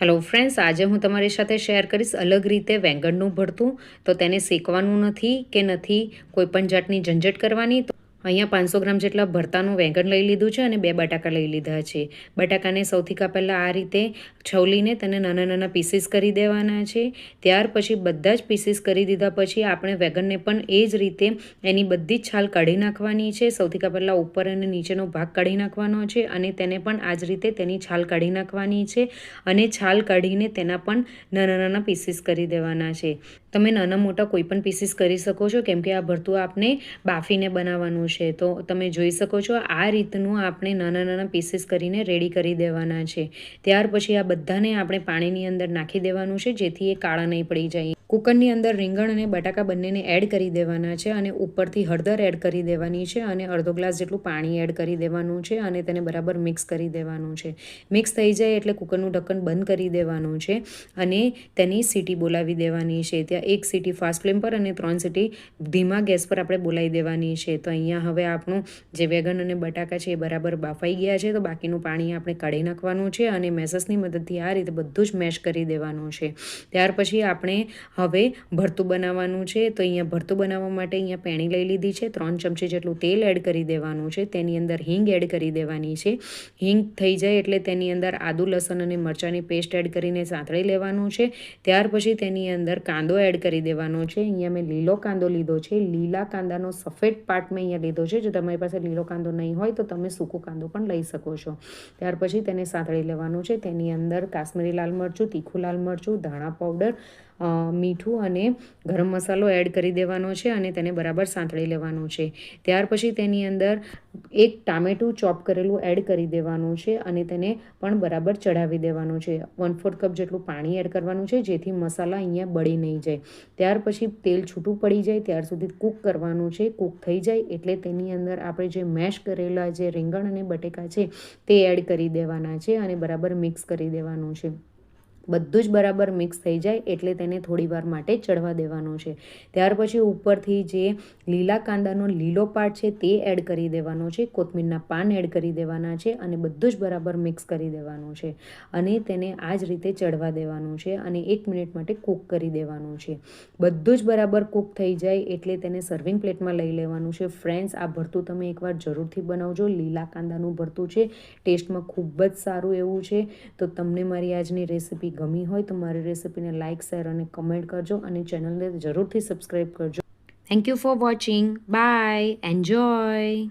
Hello friends, આજે હું તમારી સાથે શેર કરીશ અલગ રીતે વેંગણનું ભરતું. તો તેને શેકવાનું નથી કે નથી કોઈ પણ જાતની ઝંઝટ કરવાની. તો અહીંયા 500 ગ્રામ જેટલા ભરતાનું વેંગણ લઈ લીધું છે અને 2 બટાકા લઈ લીધા છે. બટાકાને સૌથી પહેલાં આ રીતે છોલીને તેને નાના નાના પીસીસ કરી દેવાના છે. ત્યાર પછી બધા જ પીસીસ કરી દીધા પછી આપણે વેંગણને પણ એ જ રીતે એની બધી જ છાલ કાઢી નાખવાની છે. સૌથી પહેલાં ઉપર અને નીચેનો ભાગ કાઢી નાખવાનો છે અને તેને પણ આ જ રીતે તેની છાલ કાઢી નાખવાની છે અને છાલ કાઢીને તેના પણ નાના નાના પીસીસ કરી દેવાના છે. તમે નાના મોટા કોઈ પણ પીસીસ કરી શકો છો, કેમ કે આ ભરતું આપણે બાફીને બનાવવાનું છે. તો તમે જોઈ શકો છો આ રીતનું આપણે નાના નાના પીસીસ કરીને રેડી કરી દેવાના છે. ત્યાર પછી આ બધાને આપણે પાણીની અંદર નાખી દેવાનું છે, જેથી એ કાળા નહીં પડી જાય. કુકરની અંદર રીંગણ અને બટાકા બંનેને એડ કરી દેવાના છે અને ઉપરથી હળદર એડ કરી દેવાની છે અને અડધો ગ્લાસ જેટલું પાણી એડ કરી દેવાનું છે અને તેને બરાબર મિક્સ કરી દેવાનું છે. મિક્સ થઈ જાય એટલે કુકરનું ઢક્કન બંધ કરી દેવાનું છે અને તેની સીટી બોલાવી દેવાની છે. ત્યાં 1 સીટી ફાસ્ટ ફ્લેમ પર અને 3 સીટી ધીમા ગેસ પર આપણે બોલાવી દેવાની છે. તો અહીંયા હવે આપણું જે વેંગણ અને બટાકા છે એ બરાબર બાફાઈ ગયા છે. તો બાકીનું પાણી આપણે કાઢી નાખવાનું છે અને મેસસની મદદથી આ રીતે બધું જ મેશ કરી દેવાનું છે. ત્યાર પછી આપણે હવે ભરતું બનાવવાનું છે. તો અહીંયા ભરતું બનાવવા માટે અહીંયા પેણી લઈ લીધી છે. 3 ચમચી જેટલું તેલ એડ કરી દેવાનું છે. તેની અંદર હિંગ એડ કરી દેવાની છે. હિંગ થઈ જાય એટલે તેની અંદર આદુ, લસણ અને મરચાંની પેસ્ટ એડ કરીને સાંતળી લેવાનું છે. ત્યાર પછી તેની અંદર કાંદો એડ કરી દેવાનો છે. અહીંયા મેં લીલો કાંદો લીધો છે. લીલા કાંદાનો સફેદ પાર્ટ મેં અહીંયા લીધો છે. જો તમારી પાસે લીલો કાંદો નહીં હોય તો તમે સૂકો કાંદો પણ લઈ શકો છો. ત્યાર પછી તેને સાંતળી લેવાનું છે. તેની અંદર કાશ્મીરી લાલ મરચું, તીખું લાલ મરચું, ધાણા પાવડર, મીઠું અને ગરમ મસાલો એડ કરી દેવાનો છે અને તેને બરાબર સાંતળી લેવાનું છે. ત્યાર પછી તેની અંદર 1 ટામેટું ચોપ કરેલું એડ કરી દેવાનું છે અને તેને પણ બરાબર ચડાવી દેવાનું છે. 1/4 કપ જેટલું પાણી એડ કરવાનું છે, જેથી મસાલા અહીંયા બળી નહીં જાય. ત્યાર પછી તેલ છૂટું પડી જાય ત્યાર સુધી કૂક કરવાનું છે. કૂક થઈ જાય એટલે તેની અંદર આપણે જે મેશ કરેલા જે રીંગણ અને બટેકા છે તે એડ કરી દેવાના છે અને બરાબર મિક્સ કરી દેવાનું છે. બધું જ બરાબર મિક્સ થઈ જાય એટલે તેને થોડીવાર માટે ચડવા દેવાનું છે. ત્યાર પછી ઉપરથી જે લીલા કાંદાનો લીલો પાર્ટ છે તે એડ કરી દેવાનો છે. કોથમીરના પાન એડ કરી દેવાના છે અને બધું જ બરાબર મિક્સ કરી દેવાનું છે અને તેને આ જ રીતે ચડવા દેવાનું છે અને 1 મિનિટ માટે કૂક કરી દેવાનું છે. બધું જ બરાબર કૂક થઈ જાય એટલે તેને સર્વિંગ પ્લેટમાં લઈ લેવાનું છે. ફ્રેન્ડ્સ, આ ભરતું તમે એકવાર જરૂરથી બનાવજો. લીલા કાંદાનું ભરતું છે, ટેસ્ટમાં ખૂબ જ સારું એવું છે. તો તમને મારી આજની રેસીપી ગમી હોય તો મારી રેસીપીને લાઇક, શેર અને કમેન્ટ કરજો અને ચેનલને જરૂરથી સબસ્ક્રાઈબ કરજો. Thank you for watching. Bye. Enjoy.